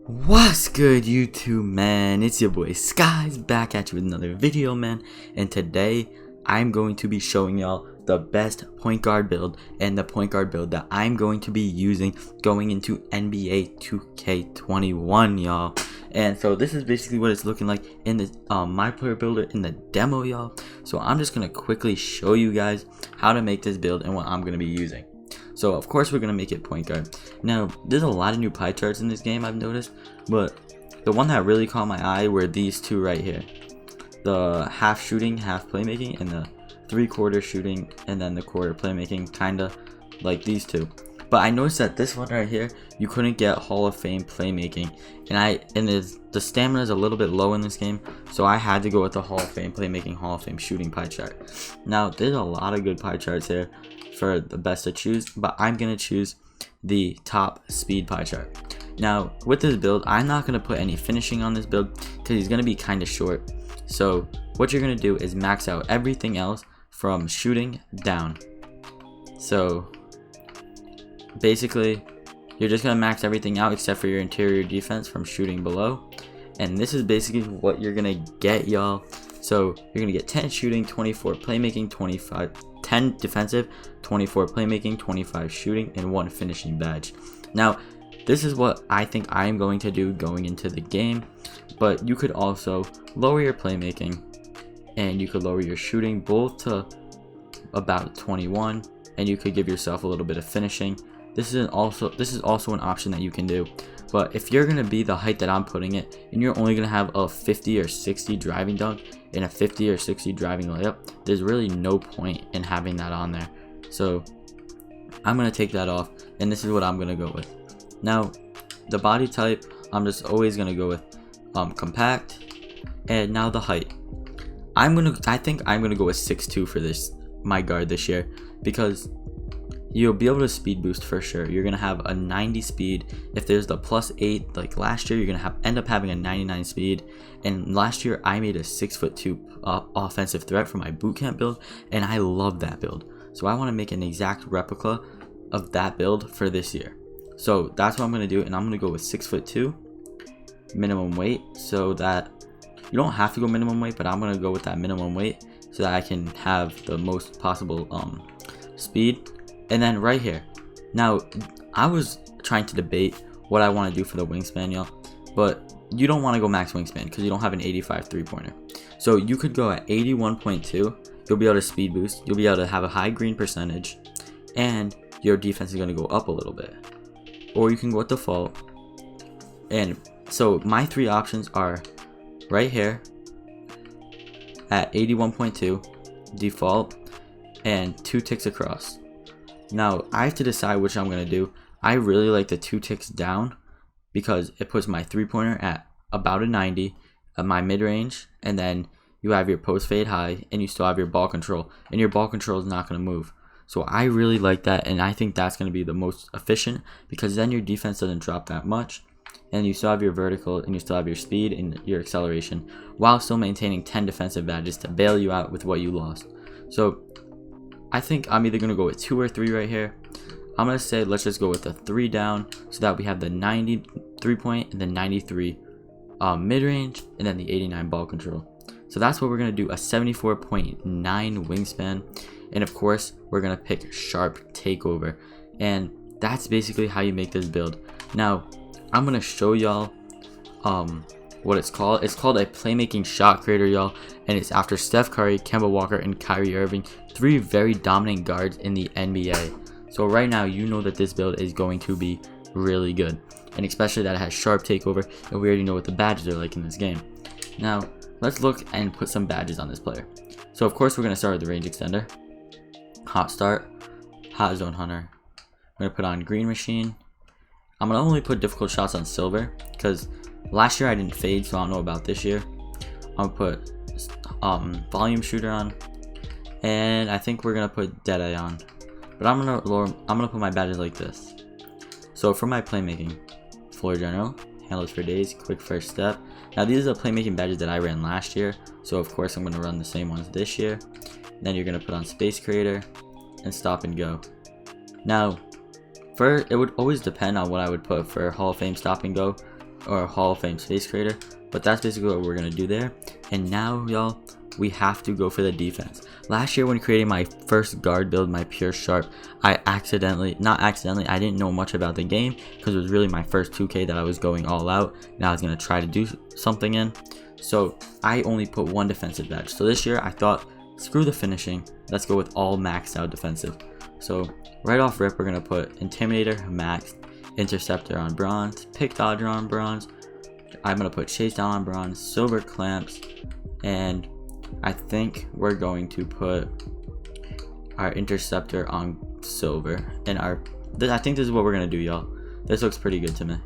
What's good, YouTube, man? It's your boy Skies back at you with another video, man. And today I'm going to be showing y'all the best point guard build and the point guard build that I'm going to be using going into NBA 2K21, y'all. And so this is basically what it's looking like in the my player builder in the demo, y'all. So I'm just gonna quickly show you guys how to make this build and what I'm gonna be using. So of course we're gonna make it point guard. Now there's a lot of new pie charts in this game, I've noticed, but the one that really caught my eye were these two right here: the half shooting, half playmaking, and the 3/4 shooting and then the quarter playmaking, kinda like these two. But I noticed that this one right here, you couldn't get Hall of Fame playmaking, and the stamina is a little bit low in this game, so I had to go with the Hall of Fame playmaking, Hall of Fame shooting pie chart. Now there's a lot of good pie charts here for the best to choose, but I'm gonna choose the top speed pie chart. Now with this build, I'm not gonna put any finishing on this build because he's gonna be kind of short. So what you're gonna do is max out everything else from shooting down. So basically you're just gonna max everything out except for your interior defense from shooting below, and this is basically what you're gonna get, y'all. So you're gonna get 10 shooting, 24 playmaking, 10 defensive, 24 playmaking, 25 shooting, and 1 finishing badge. Now this is what I think I am going to do going into the game, but you could also lower your playmaking and you could lower your shooting both to about 21, and you could give yourself a little bit of finishing. This is also an option that you can do. But if you're gonna be the height that I'm putting it, and you're only gonna have a 50 or 60 driving dunk and a 50 or 60 driving layup, there's really no point in having that on there. So I'm gonna take that off, and this is what I'm gonna go with. Now the body type, I'm just always gonna go with compact. And now the height, I think I'm gonna go with 6'2" for this my guard this year, because you'll be able to speed boost for sure. You're gonna have a 90 speed. If there's the +8 like last year, you're gonna end up having a 99 speed. And last year I made a 6'2" offensive threat for my bootcamp build, and I love that build. So I want to make an exact replica of that build for this year. So that's what I'm gonna do, and I'm gonna go with 6'2" minimum weight, so that you don't have to go minimum weight, but I'm gonna go with that minimum weight so that I can have the most possible speed. And then right here, now I was trying to debate what I want to do for the wingspan, y'all, but you don't want to go max wingspan because you don't have an 85 3-pointer. So you could go at 81.2. You'll be able to speed boost, you'll be able to have a high green percentage, and your defense is going to go up a little bit. Or you can go with default. And so my 3 options are right here at 81.2, default, and 2 ticks across. Now I have to decide which I'm going to do. I really like the 2 ticks down because it puts my 3-pointer at about a 90 at my mid-range, and then you have your post fade high, and you still have your ball control, and your ball control is not going to move. So I really like that, and I think that's going to be the most efficient, because then your defense doesn't drop that much, and you still have your vertical, and you still have your speed and your acceleration, while still maintaining 10 defensive badges to bail you out with what you lost. So I think I'm either going to go with 2 or 3 right here. I'm going to say let's just go with the 3 down, so that we have the 90 3-point and the 93 mid-range, and then the 89 ball control. So that's what we're going to do, a 74.9 wingspan, and of course we're going to pick sharp takeover, and that's basically how you make this build. Now I'm going to show y'all what it's called. It's called a playmaking shot creator, y'all, and it's after Steph Curry, Kemba Walker, and Kyrie Irving, 3 very dominant guards in the NBA. So right now you know that this build is going to be really good, and especially that it has sharp takeover, and we already know what the badges are like in this game. Now let's look and put some badges on this player. So of course we're going to start with the range extender, hot start, hot zone hunter. I'm going to put on green machine. I'm going to only put difficult shots on silver because last year I didn't fade, so I don't know about this year. I'm going to put volume shooter on, and I think we're going to put Deadeye on. But I'm gonna put my badges like this. So for my playmaking, floor general, handles for days, quick first step. Now these are the playmaking badges that I ran last year, so of course I'm gonna run the same ones this year. Then you're gonna put on space creator and stop and go. Now first, it would always depend on what I would put for Hall of Fame stop and go or Hall of Fame space creator, but that's basically what we're gonna do there. And now, y'all, we have to go for the defense. Last year when creating my first guard build, my pure sharp, I I didn't know much about the game because it was really my first 2K that I was going all out and I was gonna try to do something in. So I only put one defensive badge. So this year I thought, screw the finishing, let's go with all maxed out defensive. So right off rip, we're gonna put Intimidator maxed, Interceptor on bronze, Pick Dodger on bronze. I'm gonna put Chase Down on bronze, Silver Clamps, and I think we're going to put our Interceptor on silver. And I think this is what we're gonna do, y'all. This looks pretty good to me.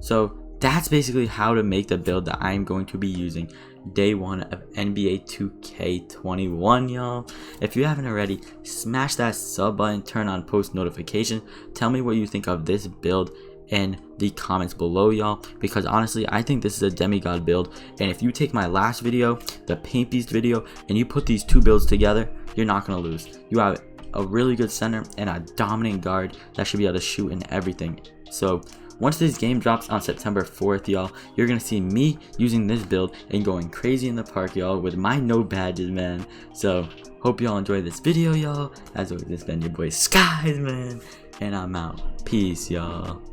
So that's basically how to make the build that I'm going to be using day one of NBA 2K21, y'all. If you haven't already, smash that sub button, turn on post notifications. Tell me what you think of this build in the comments below, y'all, because honestly I think this is a demigod build. And if you take my last video, the paint beast video, and you put these two builds together, you're not gonna lose. You have a really good center and a dominant guard that should be able to shoot and everything. So once this game drops on September 4th, y'all, you're gonna see me using this build and going crazy in the park, y'all, with my no badges, man. So hope y'all enjoyed this video, y'all. As always, it's been your boy Skies, man, and I'm out. Peace, y'all.